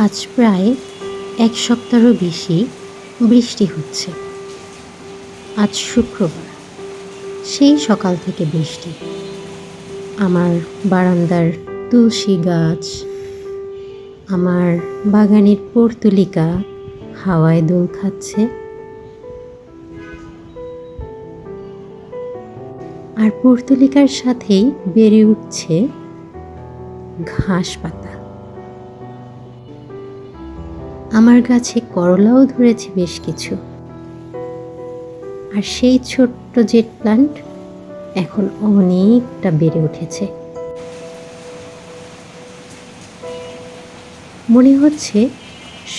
আজ প্রায় এক সপ্তাহেরও বেশি বৃষ্টি হচ্ছে। আজ শুক্রবার, সেই সকাল থেকে বৃষ্টি। আমার বারান্দার তুলসী গাছ, আমার বাগানের পর্তুলিকা হাওয়ায় দোল খাচ্ছে। আর পর্তুলিকার সাথেই বেড়ে উঠছে ঘাস পাতা। আমার গাছে করলাও ধরেছে বেশ কিছু। আর সেই ছোট্ট জেট প্লান্ট এখন অনেকটা বেড়ে উঠেছে। মনে হচ্ছে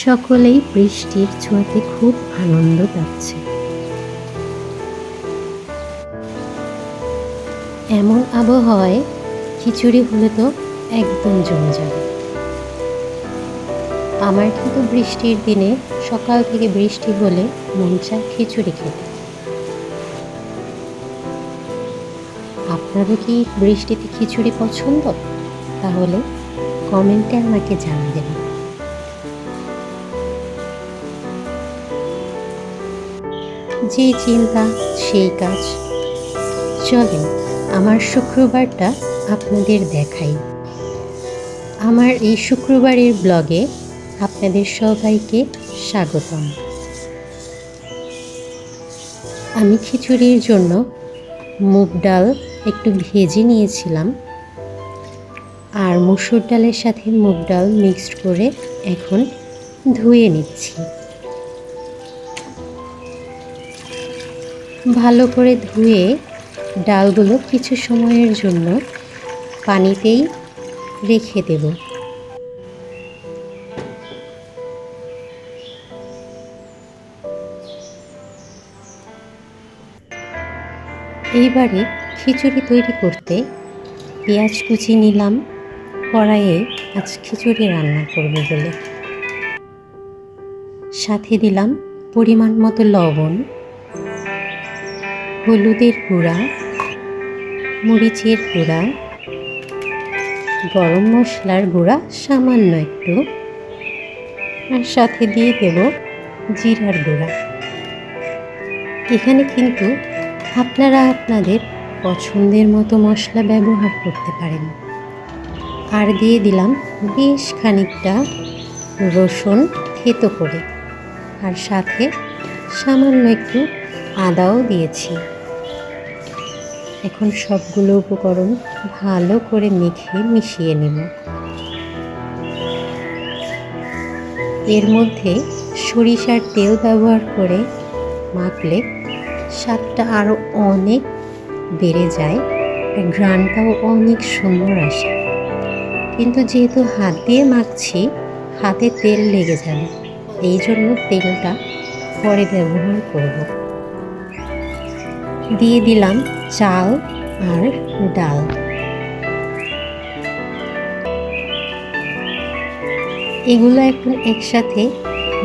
সকলেই বৃষ্টির ছোঁয়াতে খুব আনন্দ পাচ্ছে। এমন আবহাওয়ায় খিচুড়ি হলে তো একদম জমে যাবে। আমার কিন্তু বৃষ্টির দিনে সকাল থেকে বৃষ্টি হলে মন চায় খিচুড়ি খেতে। আপনারও কি বৃষ্টিতে খিচুড়ি পছন্দ? তাহলে কমেন্টে আমাকে জানাবেন। যে চিন্তা সেই কাজ। চলেন আমার শুক্রবারটা আপনাদের দেখাই। আমার এই শুক্রবারের ব্লগে আপনাদের সবাইকে স্বাগতম। আমি খিচুড়ির জন্য মুগ ডাল একটু ভেজে নিয়েছিলাম, আর মসুর ডালের সাথে মুগ ডাল মিক্সড করে এখন ধুয়ে নিচ্ছি। ভালো করে ধুয়ে ডালগুলো কিছু সময়ের জন্য পানিতেই রেখে দেব। এইবারে খিচুড়ি তৈরি করতে পেঁয়াজ কুচি নিলাম কড়াইয়ে, আজ খিচুড়ি রান্না করব বলে। সাথে দিলাম পরিমাণ মতো লবণ, হলুদের গুঁড়া, মরিচের গুঁড়া, গরম মশলার গুঁড়া সামান্য একটু, আর সাথে দিয়ে দেব জিরার গুঁড়া। এখানে কিন্তু আপনারা আপনাদের পছন্দের মতো মশলা ব্যবহার করতে পারেন। আর দিয়ে দিলাম বেশ খানিকটা রসুন থেতো করে, আর সাথে সামান্য একটু আদাও দিয়েছি। এখন সবগুলো উপকরণ ভালো করে মেখে মিশিয়ে নেব। এর মধ্যে সরিষার তেল ব্যবহার করে মাখলে স্বাদটা আরও অনেক বেড়ে যায়, আর ঘ্রাণটাও অনেক সুন্দর আসে। কিন্তু যেহেতু হাত দিয়ে মাখছি, হাতে তেল লেগে যাবে, এই জন্য তেলটা পরে ব্যবহার করব। দিয়ে দিলাম চাল আর ডাল। এগুলো এখন একসাথে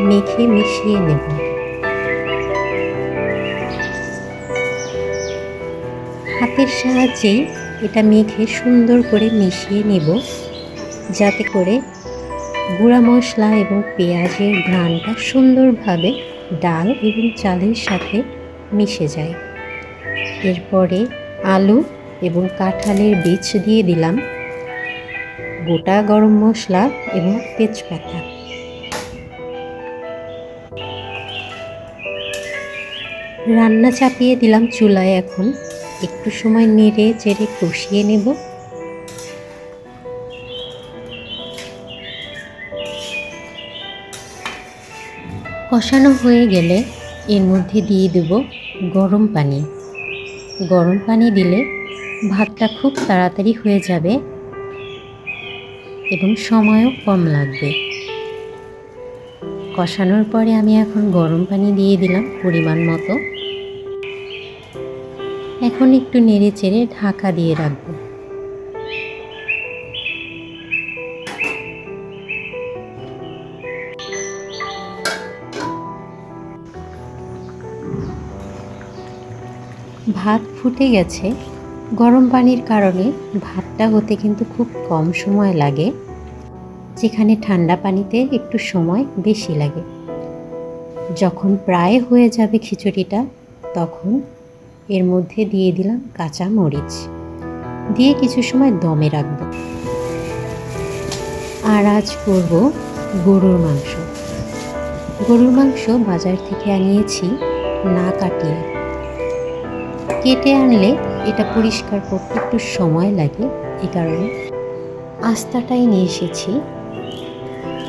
মেখে মিশিয়ে নেব। হাতের সাহায্যেই এটা মেখে সুন্দর করে মিশিয়ে নেব, যাতে করে গুঁড়া মশলা এবং পেঁয়াজের ঘ্রাণটা সুন্দরভাবে ডাল এবং চালের সাথে মিশে যায়। এরপরে আলু এবং কাঁঠালের বীজ দিয়ে দিলাম, গোটা গরম মশলা এবং তেজপাতা। রান্না চাপিয়ে দিলাম চুলায়। এখন একটু সময় নেড়ে চেড়ে কষিয়ে নেব। কষানো হয়ে গেলে এর মধ্যে দিয়ে দেব গরম পানি। গরম পানি দিলে ভাতটা খুব তাড়াতাড়ি হয়ে যাবে এবং সময়ও কম লাগবে। কষানোর পরে আমি এখন গরম পানি দিয়ে দিলাম পরিমাণ মতো। এখন একটু নেড়ে চেড়ে ঢাকা দিয়ে রাখবো। ভাত ফুটে গেছে। গরম পানির কারণে ভাতটা হতে কিন্তু খুব কম সময় লাগে। যেখানে ঠান্ডা পানিতে একটু সময় বেশি লাগে। যখন প্রায় হয়ে যাবে খিচুড়িটা, তখন এর মধ্যে দিয়ে দিলাম কাঁচা মরিচ, দিয়ে কিছু সময় দমে রাখব। আর আজ করব গরুর মাংস। গরুর মাংস বাজার থেকে আনিয়েছি না কাটিয়ে। কেটে আনলে এটা পরিষ্কার করতে একটু সময় লাগে, এই কারণে আস্তাটাই নিয়ে এসেছি,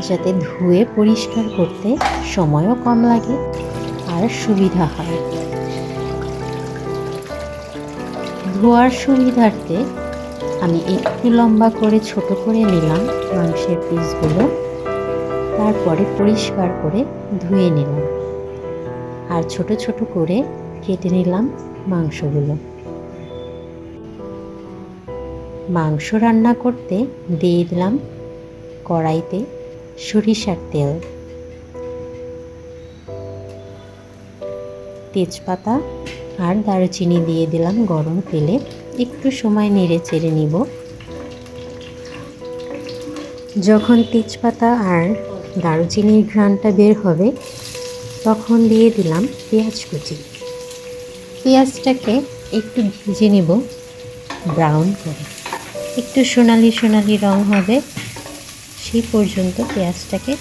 যাতে ধুয়ে পরিষ্কার করতে সময়ও কম লাগে আর সুবিধা হয়। ধোয়ার সুবিধার্থে আমি একটু লম্বা করে ছোট করে নিলাম মাংসের পিসগুলো, তারপরে পরিষ্কার করে ধুয়ে নিলাম আর ছোট ছোট করে কেটে নিলাম মাংসগুলো। মাংস রান্না করতে দিয়ে দিলাম কড়াইতে সরিষার তেল, তেজপাতা আর দারুচিনি দিয়ে দিলাম গরম তেলে। একটু সময় নেড়ে চেড়ে নিব। যখন তেজপাতা আর দারুচিনির ঘ্রাণটা বের হবে, তখন দিয়ে দিলাম পেঁয়াজ কুচি। পেঁয়াজটাকে একটু ভেজে নেব ব্রাউন করে, একটু সোনালি সোনালি রং হবে সেই পর্যন্ত পেঁয়াজটাকে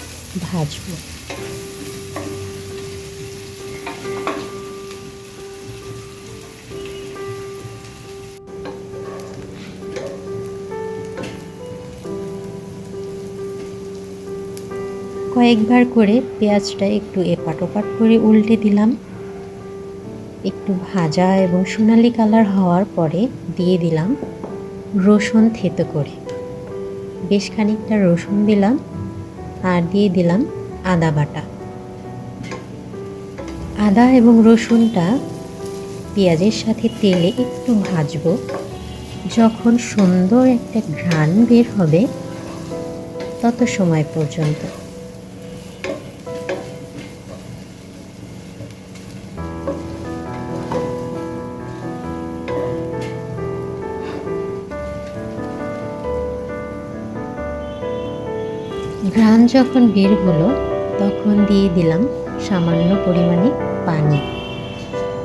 ভাজবো। কয়েকবার করে পেঁয়াজটা একটু এপাট ওপাট করে উল্টে দিলাম। একটু ভাজা এবং সোনালি কালার হওয়ার পরে দিয়ে দিলাম রসুন থেতো করে। বেশ খানিকটা রসুন দিলাম আর দিয়ে দিলাম আদা বাটা। আদা এবং রসুনটা পেঁয়াজের সাথে তেলে একটু ভাজবো। যখন সুন্দর একটা ঘ্রাণ বের হবে তত সময় পর্যন্ত। ঘ্রাণ যখন বের হলো, তখন দিয়ে দিলাম সামান্য পরিমাণে পানি,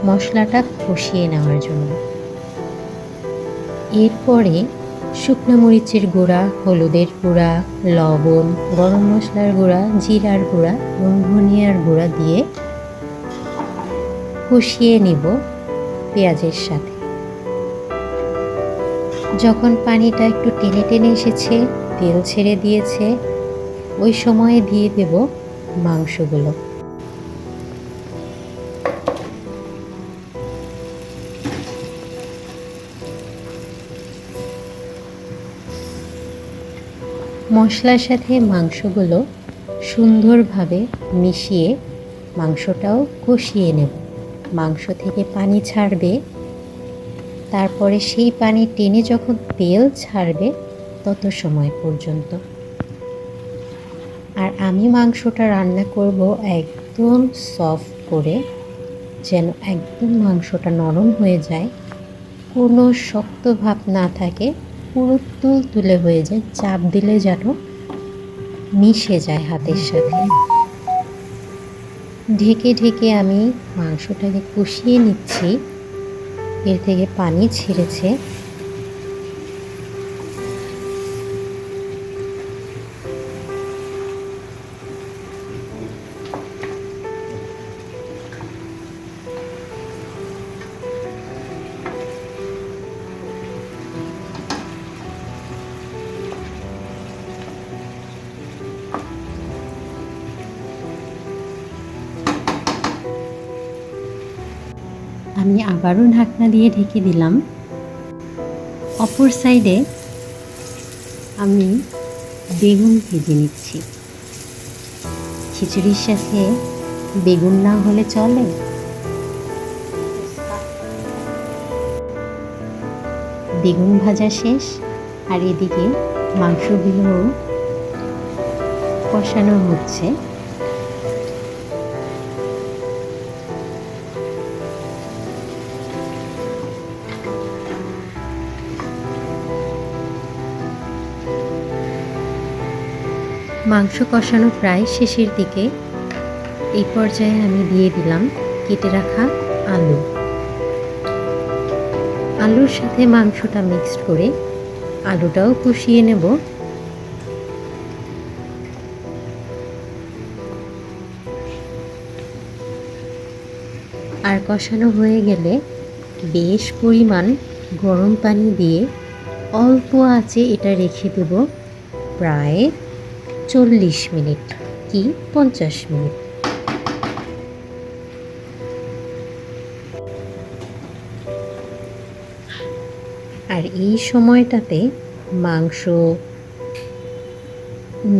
মশলাটা কষিয়ে নেওয়ার জন্য। এরপরে শুকনো মরিচের গুঁড়া, হলুদের গুঁড়া, লবণ, গরম মশলার গুঁড়া, জিরার গুঁড়া এবং ধনিয়ার গুঁড়া দিয়ে কষিয়ে নিব পেঁয়াজের সাথে। যখন পানিটা একটু টেনে টেনে এসেছে, তেল ছেড়ে দিয়েছে, ওই সময়ে দিয়ে দেব মাংসগুলো। মশলার সাথে মাংসগুলো সুন্দরভাবে মিশিয়ে মাংসটাও কষিয়ে নেব। মাংস থেকে পানি ছাড়বে, তারপরে সেই পানি টেনে যখন তেল ছাড়বে তত সময় পর্যন্ত। আর আমি মাংসটা রান্না করব একদম সফট করে, যেন একদম মাংসটা নরম হয়ে যায়, কোনো শক্ত ভাব না থাকে, পুরো তুলতুলে হয়ে যায়, চাপ দিলে যেন মিশে যায় হাতের সাথে। ঢেকে ঢেকে আমি মাংসটাকে কষিয়ে নিচ্ছি। এর থেকে পানি ছেড়েছে। আমি আবারও ঢাকনা দিয়ে ঢেকে দিলাম। অপর সাইডে আমি বেগুন ভেজে নিচ্ছি। খিচুড়ির সাথে বেগুন না হলে চলে। বেগুন ভাজা শেষ, আর এদিকে মাংসগুলো কষানো হচ্ছে। মাংস কষানো প্রায় শেষের দিকে। এই পর্যায়ে আমি দিয়ে দিলাম কেটে রাখা আলু। আলুর সাথে মাংসটা মিক্সড করে আলুটাও কষিয়ে নেব। আর কষানো হয়ে গেলে বেশ পরিমাণ গরম পানি দিয়ে অল্প আঁচে এটা রেখে দেব প্রায় 40 মিনিট কি 50 মিনিট। আর এই সময়টাতে মাংস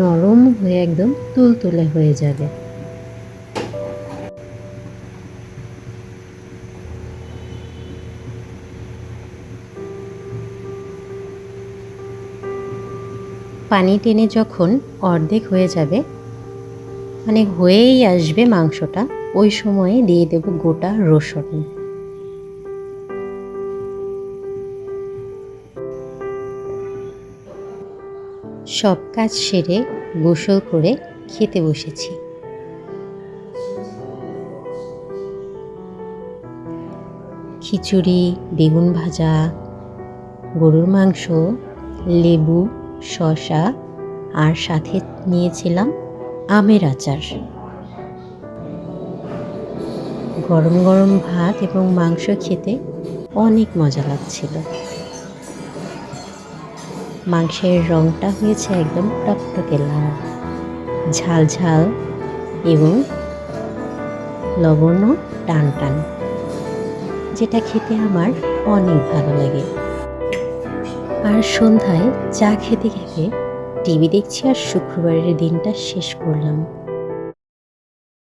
নরম হয়ে একদম তুলতুলে হয়ে যাবে। পানি টেনে যখন অর্ধেক হয়ে যাবে, মানে হয়েই আসবে মাংসটা, ওই সময়ে দিয়ে দেব গোটা রসুন। সব কাজ সেরে গোসল করে খেতে বসেছি। খিচুড়ি, বেগুন ভাজা, গরুর মাংস, লেবু, শসা আর সাথে নিয়েছিলাম আমের আচার। গরম গরম ভাত এবং মাংস খেতে অনেক মজা লাগছিল। মাংসের রঙটা হয়েছে একদম টকটকে লাল, ঝাল ঝাল এবং লবণও টান টান, যেটা খেতে আমার অনেক ভালো লাগে। আর সন্ধ্যায় চা খেতে খেতে টিভি দেখছি আর শুক্রবারের দিনটা শেষ করলাম।